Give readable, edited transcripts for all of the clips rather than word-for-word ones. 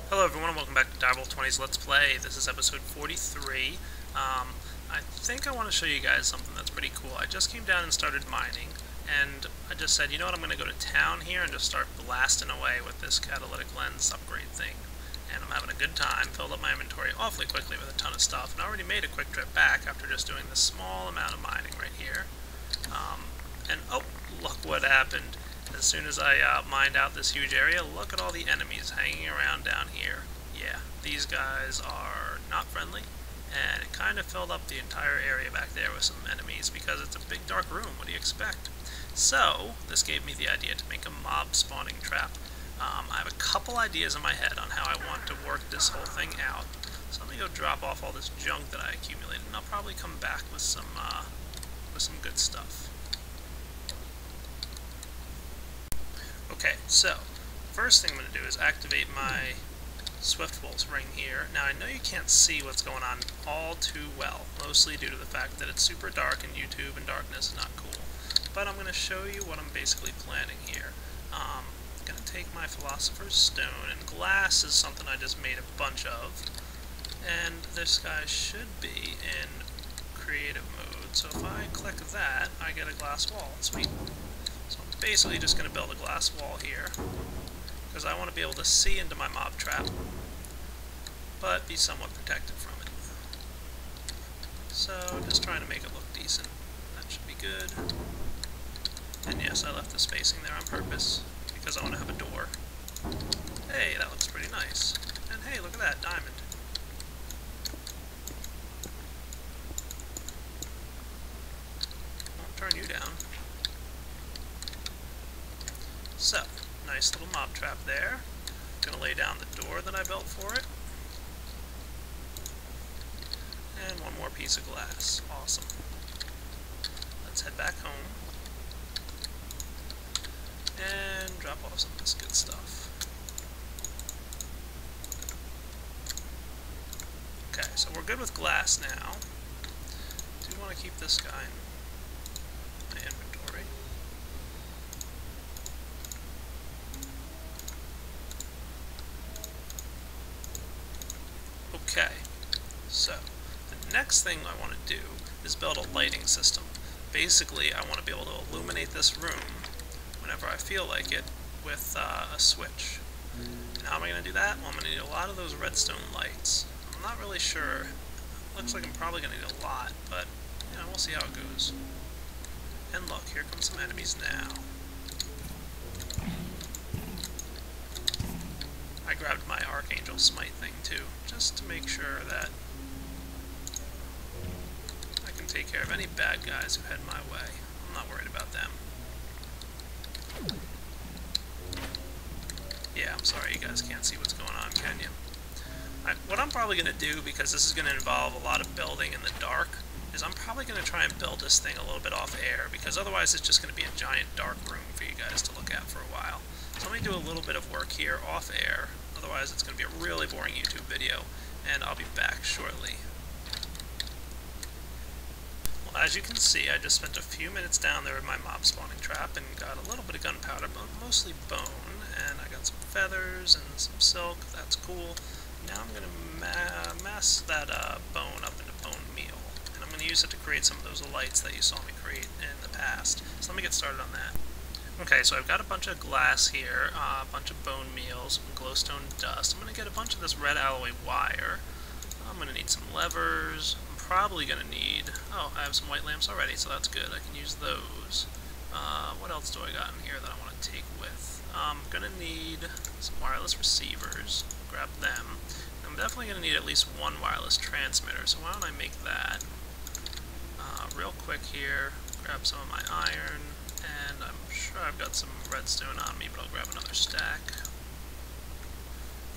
Hello everyone and welcome back to Direwolf20's Let's Play. This is episode 43. I think I want to show you guys something that's pretty cool. I just came down and started mining, and I just said, you know what, I'm going to go to town here and just start blasting away with this catalytic lens upgrade thing. And I'm having a good time, filled up my inventory awfully quickly with a ton of stuff, and I already made a quick trip back after just doing this small amount of mining right here. And oh, look what happened. As soon as I mined out this huge area, look at all the enemies hanging around down here. Yeah, these guys are not friendly, and it kind of filled up the entire area back there with some enemies because it's a big dark room. What do you expect? So, this gave me the idea to make a mob spawning trap. I have a couple ideas in my head on how I want to work this whole thing out. So let me go drop off all this junk that I accumulated, and I'll probably come back with some good stuff. Okay, so, first thing I'm going to do is activate my Swift Pulse ring here. Now, I know you can't see what's going on all too well, mostly due to the fact that it's super dark in YouTube and darkness is not cool. But I'm going to show you what I'm basically planning here. I'm going to take my Philosopher's Stone, and glass is something I just made a bunch of. And this guy should be in creative mode, so if I click that, I get a glass wall. Sweet. So I'm basically just going to build a glass wall here, because I want to be able to see into my mob trap, but be somewhat protected from it. So just trying to make it look decent. That should be good. And yes, I left the spacing there on purpose, because I want to have a door. Hey, that looks pretty nice. And hey, look at that, diamond. Won't turn you down. So, nice little mob trap there. Gonna lay down the door that I built for it. And one more piece of glass. Awesome. Let's head back home. And drop off some of this good stuff. Okay, so we're good with glass now. Do want to keep this guy in my inventory. Okay, so the next thing I want to do is build a lighting system. Basically, I want to be able to illuminate this room whenever I feel like it with a switch. And how am I going to do that? Well, I'm going to need a lot of those redstone lights. I'm not really sure. Looks like I'm probably going to need a lot, but you know, we'll see how it goes. And look, here come some enemies now. I grabbed my Archangel Smite thing too, just to make sure that I can take care of any bad guys who head my way. I'm not worried about them. Yeah, I'm sorry you guys can't see what's going on, can you? What I'm probably going to do, because this is going to involve a lot of building in the dark, is I'm probably going to try and build this thing a little bit off air, because otherwise it's just going to be a giant dark room for you guys to look at for a while. So let me do a little bit of work here off air, otherwise it's going to be a really boring YouTube video, and I'll be back shortly. Well, as you can see, I just spent a few minutes down there in my mob spawning trap and got a little bit of gunpowder, but mostly bone, and I got some feathers and some silk. That's cool. Now I'm going to mass that bone up into bone meal, and I'm going to use it to create some of those lights that you saw me create in the past. So let me get started on that. Okay, so I've got a bunch of glass here, a bunch of bone meal, some glowstone dust. I'm going to get a bunch of this red alloy wire. I'm going to need some levers. I'm probably going to need... Oh, I have some white lamps already, so that's good. I can use those. What else do I got in here that I want to take with? I'm going to need some wireless receivers. Grab them. I'm definitely going to need at least one wireless transmitter, so why don't I make that? Real quick here, grab some of my iron, and I'm sure I've got some redstone on me, but I'll grab another stack.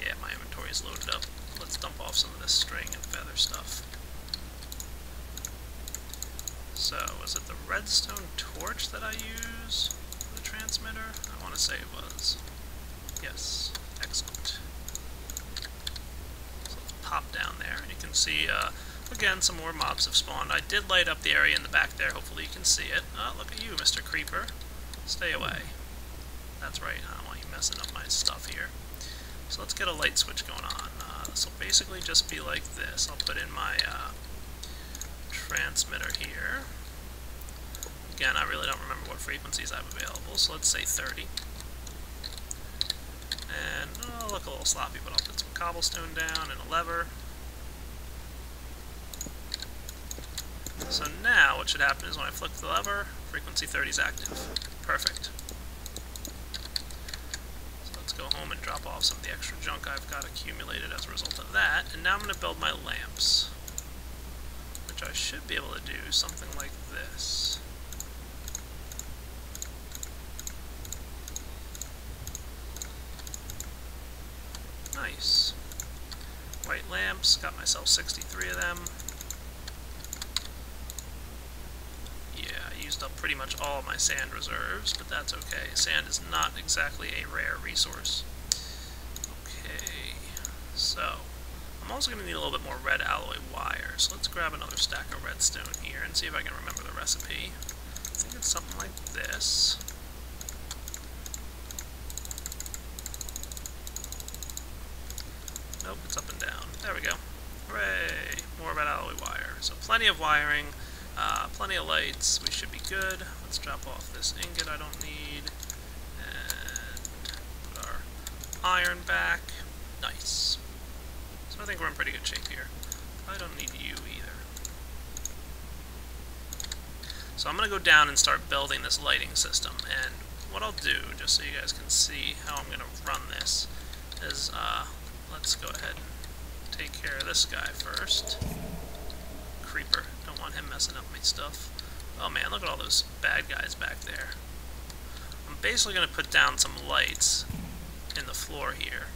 Yeah, my inventory is loaded up. Let's dump off some of this string and feather stuff. So, was it the redstone torch that I use for the transmitter? I want to say it was. Yes, excellent. So let's pop down there, and you can see, again, some more mobs have spawned. I did light up the area in the back there, hopefully you can see it. Look at you, Mr. Creeper. Stay away. That's right, I don't want you messing up my stuff here. So let's get a light switch going on. This will basically just be like this. I'll put in my transmitter here. Again, I really don't remember what frequencies I have available, so let's say 30. And I'll look a little sloppy, but I'll put some cobblestone down and a lever. So now what should happen is when I flick the lever, frequency 30 is active. Perfect. So let's go home and drop off some of the extra junk I've got accumulated as a result of that. And now I'm going to build my lamps, which I should be able to do something like this. Nice. White lamps, got myself 63 of them. Yeah, I used up pretty much all of my sand reserves, but that's okay. Sand is not exactly a rare resource. Okay, so I'm also going to need a little bit more red alloy wire, so let's grab another stack of redstone here and see if I can remember the recipe. I think it's something like this. Nope, it's up and down. There we go. Hooray! More red alloy wire. So plenty of wiring, plenty of lights. We should be good. Let's drop off this ingot I don't need. And put our iron back. Nice. So I think we're in pretty good shape here. I don't need you either. So I'm going to go down and start building this lighting system. And what I'll do, just so you guys can see how I'm going to run this, is let's go ahead and take care of this guy first. Creeper. Don't want him messing up my stuff. Oh man, look at all those bad guys back there. I'm basically going to put down some lights in the floor here.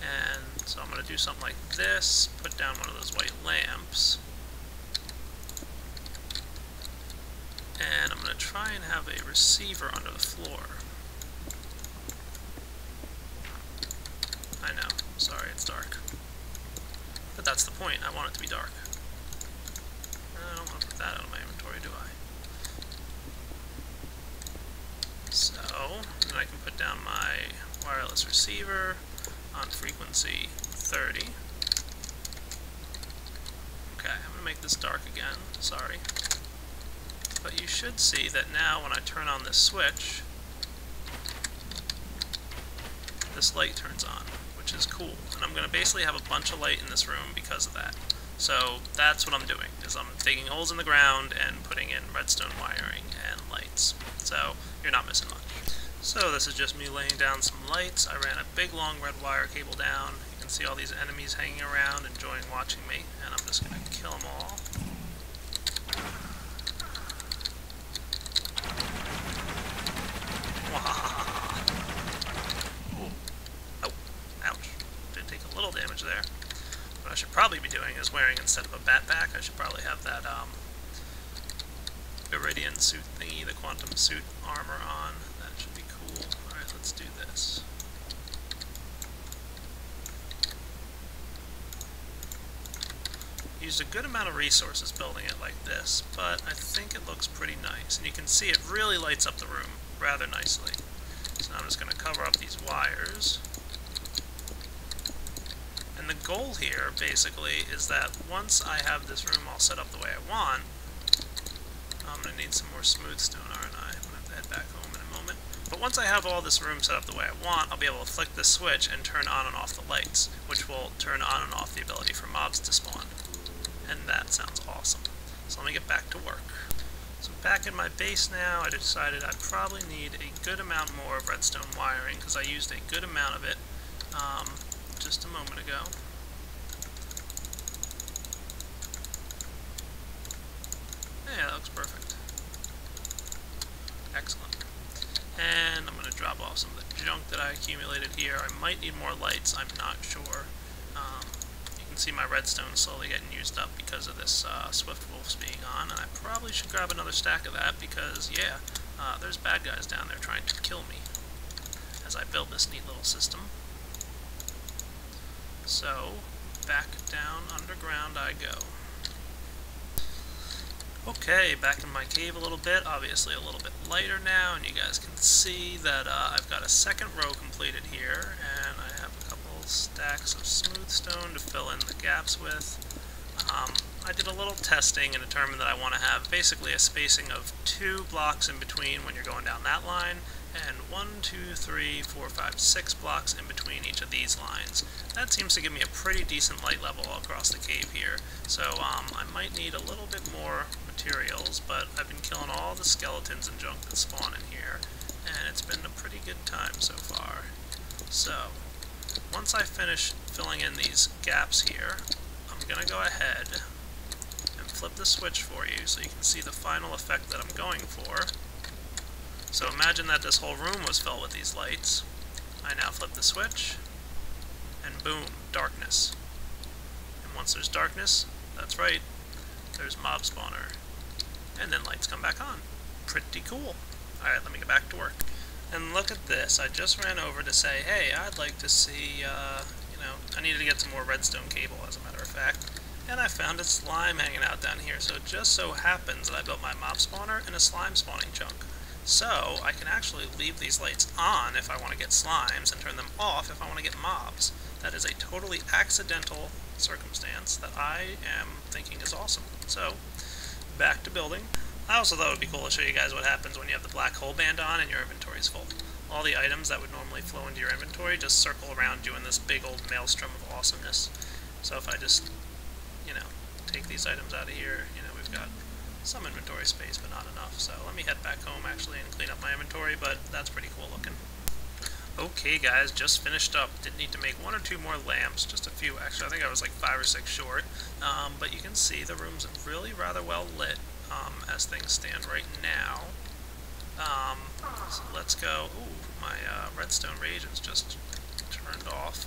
And so I'm going to do something like this. Put down one of those white lamps. And I'm going to try and have a receiver under the floor. I know. Sorry, it's dark. But that's the point. I want it to be dark. I don't want to put that out of my inventory, do I? So, then I can put down my wireless receiver on frequency 30. Okay, I'm going to make this dark again. Sorry. But you should see that now when I turn on this switch, this light turns on, which is cool. And I'm going to basically have a bunch of light in this room because of that. So that's what I'm doing, is I'm digging holes in the ground and putting in redstone wiring and lights. So you're not missing much. So this is just me laying down some lights. I ran a big long red wire cable down. You can see all these enemies hanging around enjoying watching me, and I'm just going to kill them all. Damage there. What I should probably be doing is wearing, instead of a backpack, I should probably have that Iridian suit thingy, the quantum suit armor on. That should be cool. Alright, let's do this. Used a good amount of resources building it like this, but I think it looks pretty nice. And you can see it really lights up the room rather nicely. So now I'm just going to cover up these wires. And the goal here, basically, is that once I have this room all set up the way I want, I'm going to need some more smooth stone, aren't I? I'm going to have to head back home in a moment. But once I have all this room set up the way I want, I'll be able to flick this switch and turn on and off the lights, which will turn on and off the ability for mobs to spawn. And that sounds awesome. So let me get back to work. So back in my base now, I decided I probably need a good amount more of redstone wiring, because I used a good amount of it just a moment ago. Yeah, that looks perfect. Excellent. And I'm going to drop off some of the junk that I accumulated here. I might need more lights, I'm not sure. You can see my redstone slowly getting used up because of this Swift Wolves being on, and I probably should grab another stack of that because, yeah, there's bad guys down there trying to kill me as I build this neat little system. So, back down underground I go. Okay, back in my cave a little bit, obviously a little bit lighter now, and you guys can see that I've got a second row completed here, and I have blocks of smooth stone to fill in the gaps with. I did a little testing and determined that I want to have basically a spacing of 2 blocks in between when you're going down that line, and 1, 2, 3, 4, 5, 6 blocks in between each of these lines. That seems to give me a pretty decent light level across the cave here, so I might need a little bit more materials, but I've been killing all the skeletons and junk that spawn in here, and it's been a pretty good time so far. So, once I finish filling in these gaps here, I'm going to go ahead and flip the switch for you so you can see the final effect that I'm going for. So imagine that this whole room was filled with these lights. I now flip the switch, and boom, darkness. And once there's darkness, that's right, there's mob spawner. And then lights come back on. Pretty cool. Alright, let me get back to work. And look at this, I just ran over to say, hey, I'd like to see, I needed to get some more redstone cable, as a matter of fact. And I found a slime hanging out down here, so it just so happens that I built my mob spawner in a slime spawning chunk. So, I can actually leave these lights on if I want to get slimes, and turn them off if I want to get mobs. That is a totally accidental circumstance that I am thinking is awesome. So, back to building. I also thought it would be cool to show you guys what happens when you have the black hole band on and your inventory is full. All the items that would normally flow into your inventory just circle around you in this big old maelstrom of awesomeness. So if I just, take these items out of here, we've got some inventory space, but not enough. So let me head back home, actually, and clean up my inventory, but that's pretty cool looking. Okay, guys, just finished up. Did need to make 1 or 2 more lamps, just a few, actually. I think I was like 5 or 6 short. But you can see the room's really rather well lit as things stand right now. So let's go. Ooh, my redstone reagents just turned off.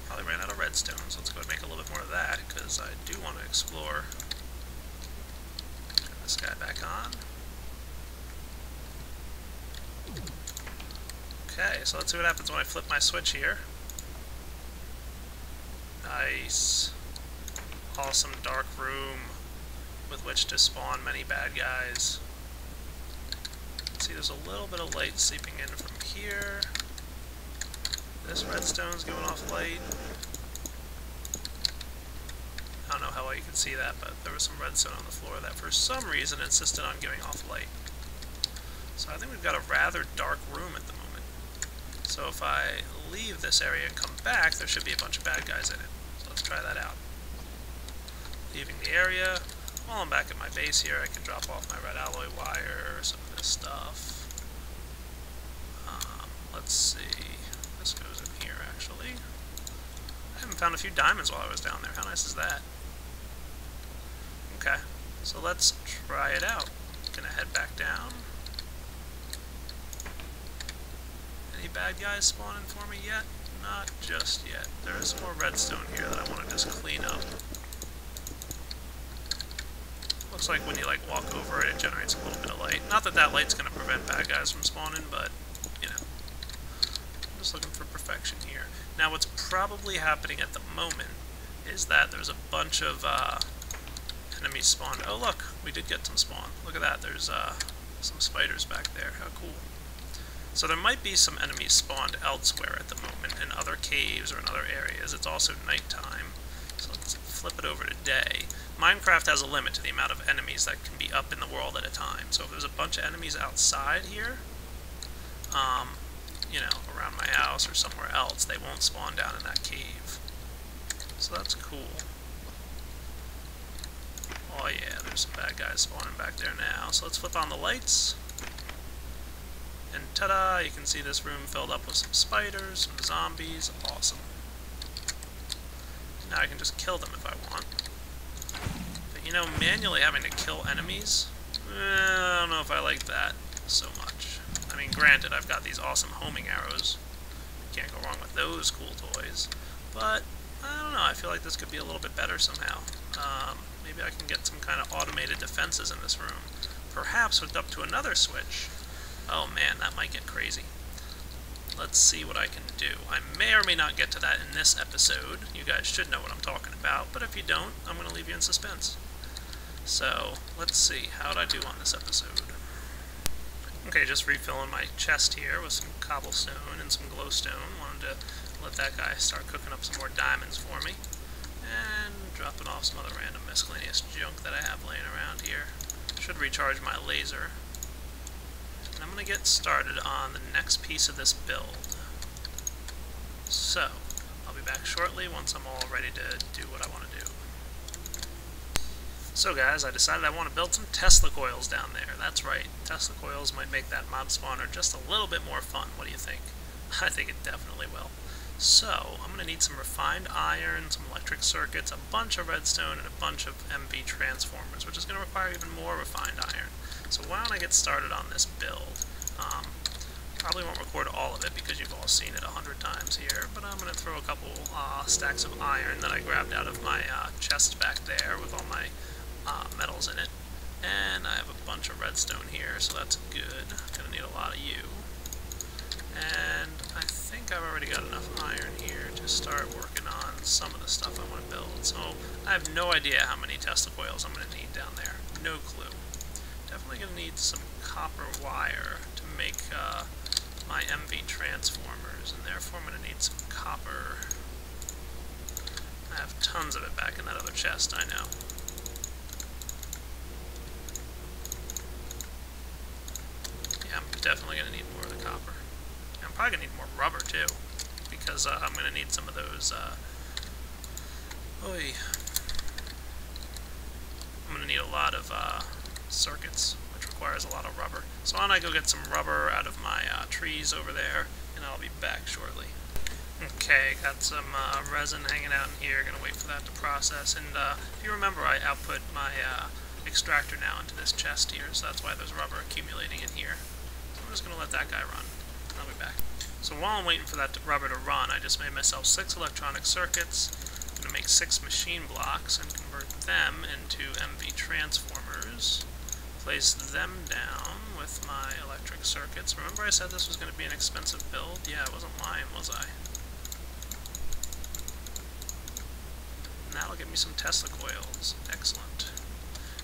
Probably ran out of redstone, so let's go ahead and make a little bit more of that, because I do want to explore. Turn this guy back on. Okay, so let's see what happens when I flip my switch here. Nice. Awesome dark room with which to spawn many bad guys. See, there's a little bit of light seeping in from here. This redstone's giving off light. I don't know how well you can see that, but there was some redstone on the floor that for some reason insisted on giving off light. So I think we've got a rather dark room at the moment. So if I leave this area and come back, there should be a bunch of bad guys in it. So let's try that out. Leaving the area. While I'm back at my base here, I can drop off my red alloy wire, some of this stuff. Let's see. This goes in here, actually. I haven't found a few diamonds while I was down there. How nice is that? Okay, so let's try it out. Gonna head back down. Any bad guys spawning for me yet? Not just yet. There is some more redstone here that I want to just clean up. Looks like when you walk over it, it generates a little bit of light. Not that that light's going to prevent bad guys from spawning, but, I'm just looking for perfection here. Now what's probably happening at the moment is that there's a bunch of enemies spawned. Oh look, we did get some spawn. Look at that, there's some spiders back there. How cool. So there might be some enemies spawned elsewhere at the moment, in other caves or in other areas. It's also nighttime, so let's flip it over to day. Minecraft has a limit to the amount of enemies that can be up in the world at a time. So if there's a bunch of enemies outside here, around my house or somewhere else, they won't spawn down in that cave. So that's cool. Oh yeah, there's some bad guys spawning back there now. So let's flip on the lights. And ta-da, you can see this room filled up with some spiders, some zombies. Awesome. Now I can just kill them if I want. But manually having to kill enemies, I don't know if I like that so much. I mean, granted, I've got these awesome homing arrows. Can't go wrong with those cool toys. But, I don't know, I feel like this could be a little bit better somehow. Maybe I can get some kind of automated defenses in this room. Perhaps hooked up to another switch. Oh man, that might get crazy. Let's see what I can do. I may or may not get to that in this episode. You guys should know what I'm talking about, but if you don't, I'm going to leave you in suspense. So, let's see. How'd I do on this episode? Okay, just refilling my chest here with some cobblestone and some glowstone. Wanted to let that guy start cooking up some more diamonds for me. And dropping off some other random miscellaneous junk that I have laying around here. Should recharge my laser. And I'm going to get started on the next piece of this build. So, I'll be back shortly once I'm all ready to do what I want to do. So guys, I decided I want to build some Tesla coils down there. That's right, Tesla coils might make that mob spawner just a little bit more fun. What do you think? I think it definitely will. So, I'm going to need some refined iron, some electric circuits, a bunch of redstone, and a bunch of MV transformers, which is going to require even more refined iron. So why don't I get started on this build? Probably won't record all of it because you've all seen it 100 times here, but I'm going to throw a couple stacks of iron that I grabbed out of my chest back there with all my metals in it. And I have a bunch of redstone here, so that's good. Going to need a lot of you. And I think I've already got enough iron here to start working on some of the stuff I want to build. So I have no idea how many Tesla coils I'm going to need down there. No clue. Definitely going to need some copper wire to make my MV transformers, and therefore I'm going to need some copper. I have tons of it back in that other chest, I know. Yeah, I'm definitely going to need more of the copper. I'm probably going to need more rubber, too, because I'm going to need some of those, I'm going to need a lot of circuits, which requires a lot of rubber. So why don't I go get some rubber out of my trees over there, and I'll be back shortly. Okay, got some resin hanging out in here, going to wait for that to process, and if you remember, I output my extractor now into this chest here, so that's why there's rubber accumulating in here. So I'm just going to let that guy run. I'll be back. So while I'm waiting for that rubber to run, I just made myself 6 electronic circuits. I'm going to make 6 machine blocks and convert them into MV transformers. Place them down with my electric circuits. Remember I said this was going to be an expensive build? Yeah, I wasn't lying, was I? And that'll give me some Tesla coils. Excellent.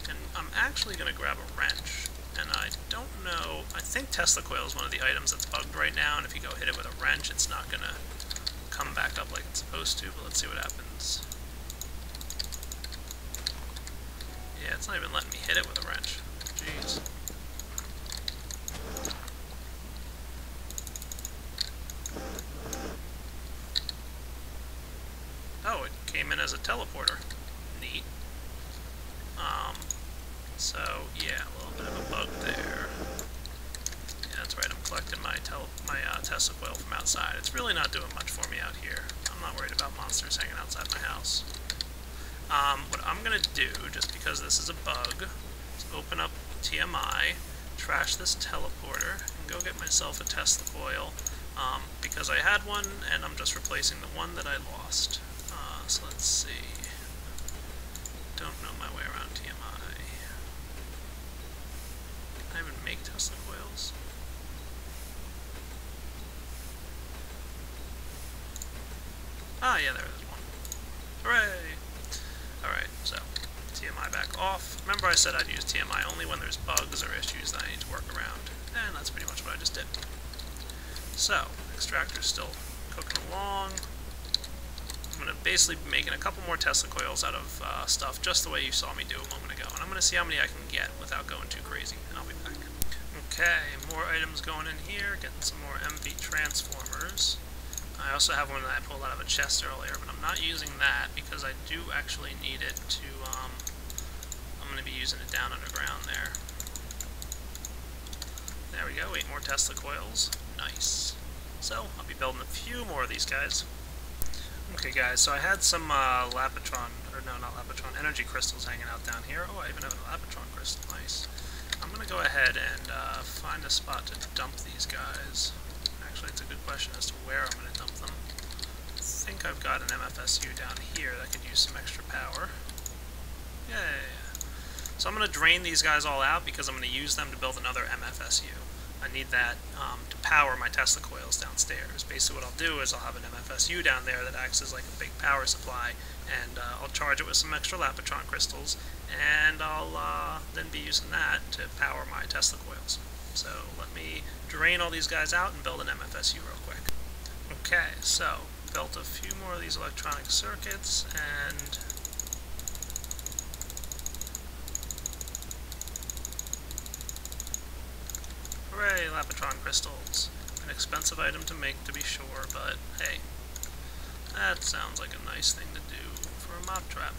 And I'm actually going to grab a wrench. And I don't know, I think Tesla coil is one of the items that's bugged right now, and if you go hit it with a wrench, it's not going to come back up like it's supposed to, but let's see what happens. Yeah, it's not even letting me hit it with a wrench. Jeez. Oh, it came in as a teleporter. Neat. So, yeah, a little bit of a bug there. Yeah, that's right, I'm collecting my Tesla coil from outside. It's really not doing much for me out here. I'm not worried about monsters hanging outside my house. What I'm going to do, just because this is a bug, is open up TMI, trash this teleporter, and go get myself a Tesla coil, because I had one, and I'm just replacing the one that I lost. So let's see. Don't know my way around TMI. Can I even make Tesla coils? Ah, yeah, there is one. Hooray! Alright, so, TMI back off. Remember I said I'd use TMI only when there's bugs or issues that I need to work around. And that's pretty much what I just did. So, extractor's still cooking along. I'm going to basically be making a couple more Tesla coils out of stuff, just the way you saw me do a moment ago. And I'm going to see how many I can get without going too crazy, and I'll be back. Okay, more items going in here, getting some more MV transformers. I also have one that I pulled out of a chest earlier, but I'm not using that because I do actually need it to, I'm going to be using it down underground there. There we go, 8 more Tesla coils. Nice. So, I'll be building a few more of these guys. Okay guys, so I had some energy crystals hanging out down here. Oh, I even have an Lapatron crystal, nice. I'm going to go ahead and find a spot to dump these guys. Actually, it's a good question as to where I'm going to dump them. I think I've got an MFSU down here that could use some extra power. Yay! So I'm going to drain these guys all out because I'm going to use them to build another MFSU. I need that to power my Tesla coils downstairs. Basically what I'll do is I'll have an MFSU down there that acts as like a big power supply, and I'll charge it with some extra Lapatron crystals, and I'll then be using that to power my Tesla coils. So let me drain all these guys out and build an MFSU real quick. Okay, so built a few more of these electronic circuits, and hooray, Lapotron crystals. An expensive item to make, to be sure, but hey, that sounds like a nice thing to do for a mob trap.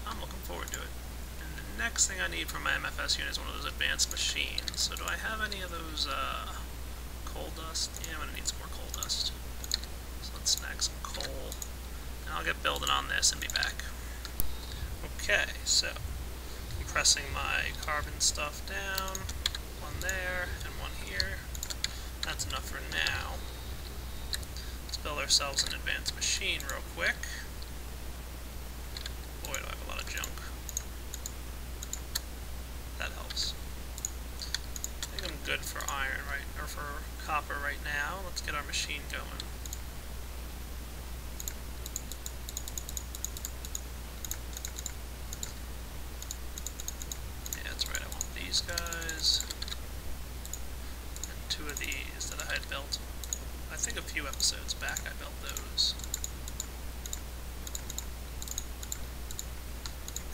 I'm looking forward to it. And the next thing I need for my MFS unit is one of those advanced machines. So do I have any of those coal dust? Yeah, I'm going to need some more coal dust. So let's snag some coal. And I'll get building on this and be back. Okay, so compressing my carbon stuff down. One there and one here. That's enough for now. Let's build ourselves an advanced machine real quick. Boy, do I have a lot of junk. That helps. I think I'm good for iron, right, or for copper right now. Let's get our machine going. Yeah, that's right, I want these guys. And two of these that I had built. I think a few episodes back I built those.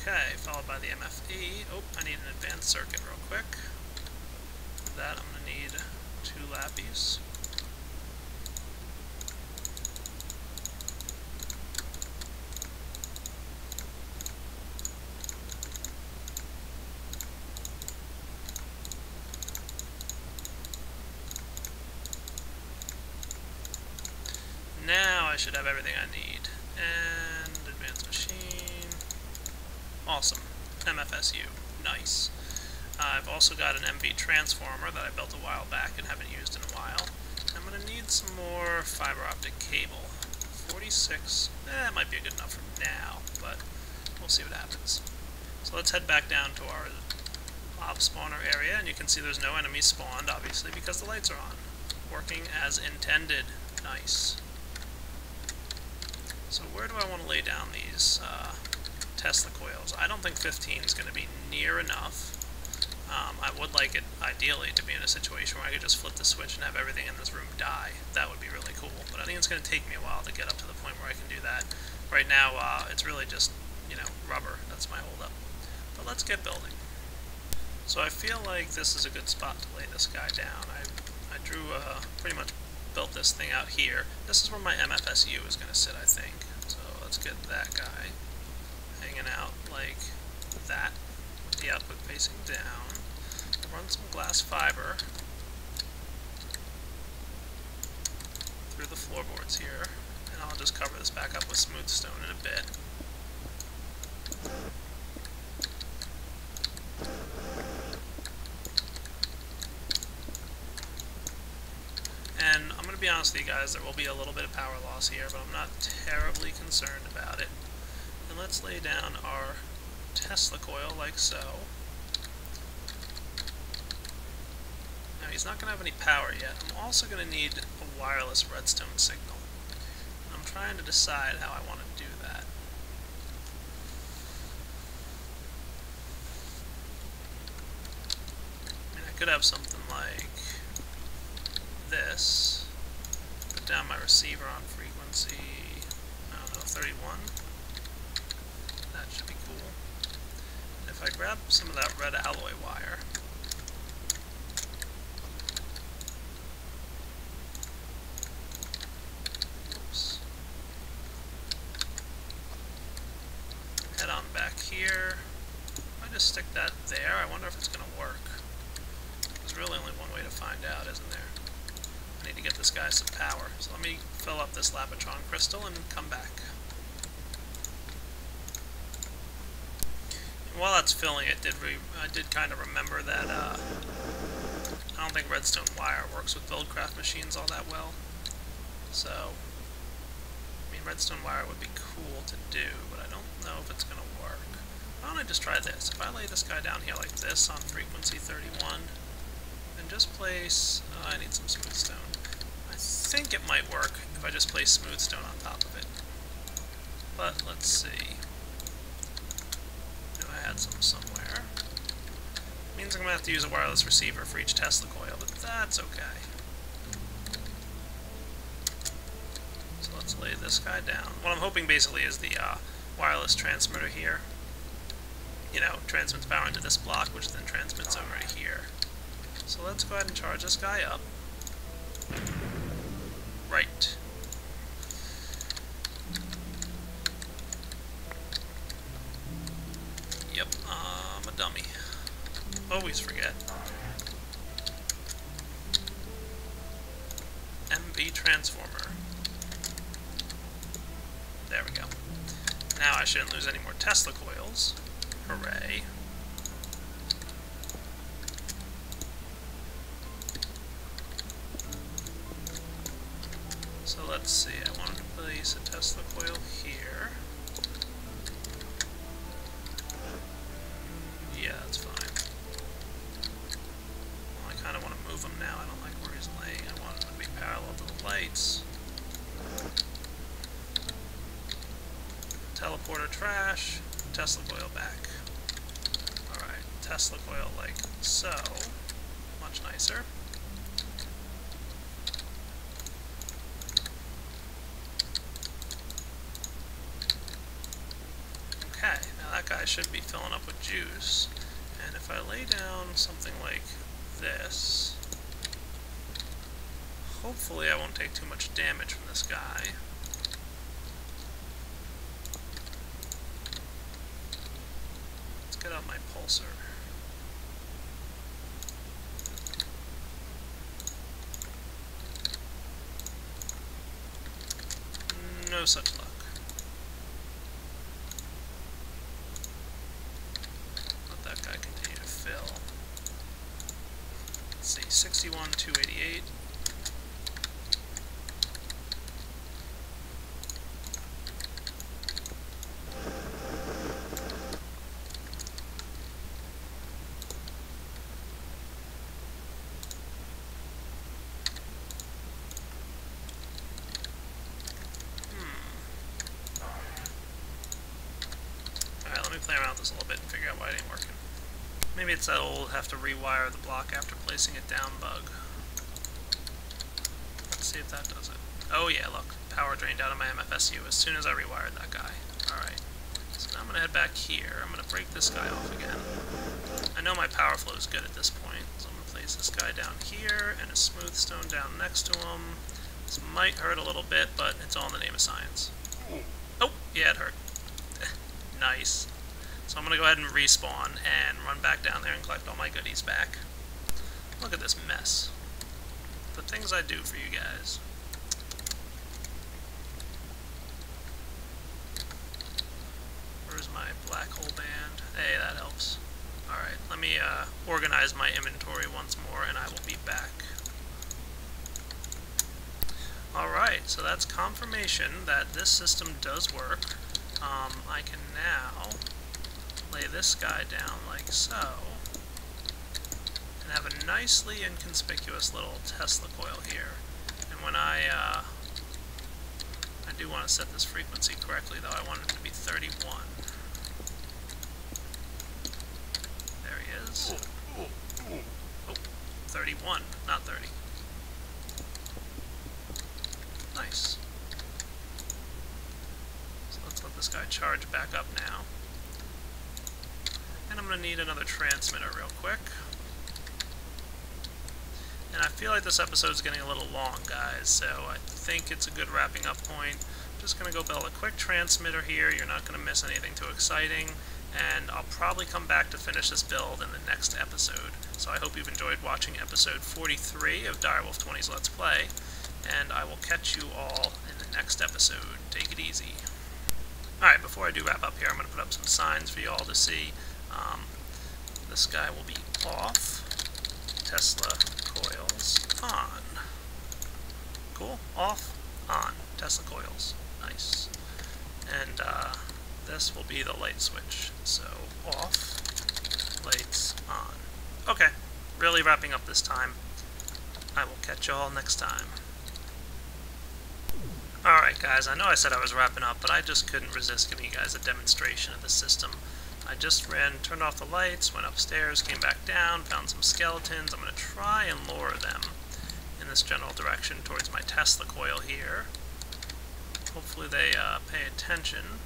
Okay, followed by the MFE. Oh, I need an advanced circuit real quick. For that, I'm going to need 2 lappies. Now I should have everything I need. And advanced machine. Awesome. MFSU. Nice. I've also got an MV transformer that I built a while back and haven't used in a while. I'm going to need some more fiber optic cable. 46. That might be good enough for now, but we'll see what happens. So let's head back down to our mob spawner area, and you can see there's no enemies spawned, obviously, because the lights are on. Working as intended. Nice. So where do I want to lay down these Tesla coils? I don't think 15 is going to be near enough. I would like it, ideally, to be in a situation where I could just flip the switch and have everything in this room die. That would be really cool. But I think it's going to take me a while to get up to the point where I can do that. Right now, it's really just, you know, rubber. That's my holdup. But let's get building. So I feel like this is a good spot to lay this guy down. I drew, pretty much built this thing out here. This is where my MFSU is going to sit, I think. So let's get that guy hanging out like that, with the output facing down. Run some glass fiber through the floorboards here, and I'll just cover this back up with smooth stone in a bit. And I'm going to be honest with you guys, there will be a little bit of power loss here, but I'm not terribly concerned about it. And let's lay down our Tesla coil like so. Now he's not going to have any power yet. I'm also going to need a wireless redstone signal. And I'm trying to decide how I want to do that. I mean, I could have something like this. Put down my receiver on frequency, I don't know, 31. That should be cool. And if I grab some of that red alloy wire, oops, head on back here. If I just stick that there, I wonder if it's going to work. There's really only one way to find out, isn't there? I need to get this guy some power. So let me fill up this Lapotron crystal and come back. And while that's filling, I did kind of remember that I don't think redstone wire works with BuildCraft machines all that well. So, I mean, redstone wire would be cool to do, but I don't know if it's going to work. Why don't I just try this? If I lay this guy down here like this on frequency 31, and just place, I need some smooth stone. I think it might work if I just place smooth stone on top of it. But let's see. I had some somewhere. Means I'm going to have to use a wireless receiver for each Tesla coil, but that's okay. So let's lay this guy down. What I'm hoping basically is the wireless transmitter here, you know, transmits power into this block, which then transmits over to here. So let's go ahead and charge this guy up. Right. Yep, I'm a dummy. Always forget. MB transformer. There we go. Now I shouldn't lose any more Tesla coils. Hooray. So let's see, I wanted to place a Tesla coil here. Yeah, that's fine. Well, I kind of want to move him now. I don't like where he's laying. I want him to be parallel to the lights. Teleporter trash, Tesla coil back. Alright, Tesla coil like so. Much nicer. Okay, now that guy should be filling up with juice. And if I lay down something like this, hopefully I won't take too much damage from this guy. Let's get out my pulsar. No such luck. Let that guy continue to fill. Let's see, 61, 288. Play around with this a little bit and figure out why it ain't working. Maybe it's that old have to rewire the block after placing it down bug. Let's see if that does it. Oh yeah, look. Power drained out of my MFSU as soon as I rewired that guy. Alright. So now I'm going to head back here. I'm going to break this guy off again. I know my power flow is good at this point, so I'm going to place this guy down here and a smooth stone down next to him. This might hurt a little bit, but it's all in the name of science. Oh, yeah, it hurt. Nice. So I'm going to go ahead and respawn and run back down there and collect all my goodies back. Look at this mess. The things I do for you guys. Where's my black hole band? Hey, that helps. Alright, let me organize my inventory once more and I will be back. Alright, so that's confirmation that this system does work. I can now lay this guy down like so, and have a nicely inconspicuous little Tesla coil here. And when I do want to set this frequency correctly, though. I want it to be 31. There he is. Oh, 31, not 30. Nice. So let's let this guy charge back up now. And I'm going to need another transmitter real quick. And I feel like this episode is getting a little long, guys, so I think it's a good wrapping up point. I'm just going to go build a quick transmitter here. You're not going to miss anything too exciting. And I'll probably come back to finish this build in the next episode. So I hope you've enjoyed watching episode 43 of Direwolf20's Let's Play. And I will catch you all in the next episode. Take it easy. Alright, before I do wrap up here, I'm going to put up some signs for you all to see. This guy will be off. Tesla coils on. Cool. Off, on. Tesla coils. Nice. And this will be the light switch. So off, lights on. Okay. Really wrapping up this time. I will catch you all next time. Alright guys, I know I said I was wrapping up, but I just couldn't resist giving you guys a demonstration of the system. I just turned off the lights, went upstairs, came back down, found some skeletons. I'm going to try and lure them in this general direction towards my Tesla coil here. Hopefully they pay attention.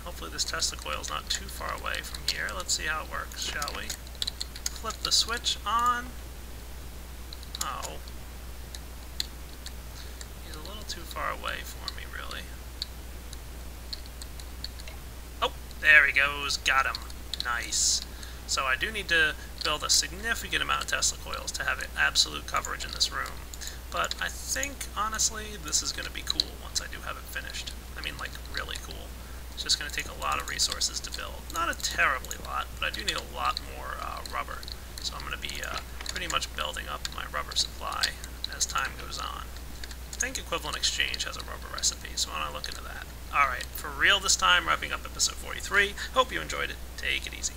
Hopefully this Tesla coil is not too far away from here. Let's see how it works, shall we? Flip the switch on. Oh. He's a little too far away for me, really. Oh, there he goes. Got him. Nice. So I do need to build a significant amount of Tesla coils to have absolute coverage in this room. But I think, honestly, this is going to be cool once I do have it finished. I mean, like, really cool. It's just going to take a lot of resources to build. Not a terribly lot, but I do need a lot more rubber. So I'm going to be pretty much building up my rubber supply as time goes on. I think Equivalent Exchange has a rubber recipe, so I want to look into that. Alright, for real this time, wrapping up episode 43. Hope you enjoyed it. Take it easy.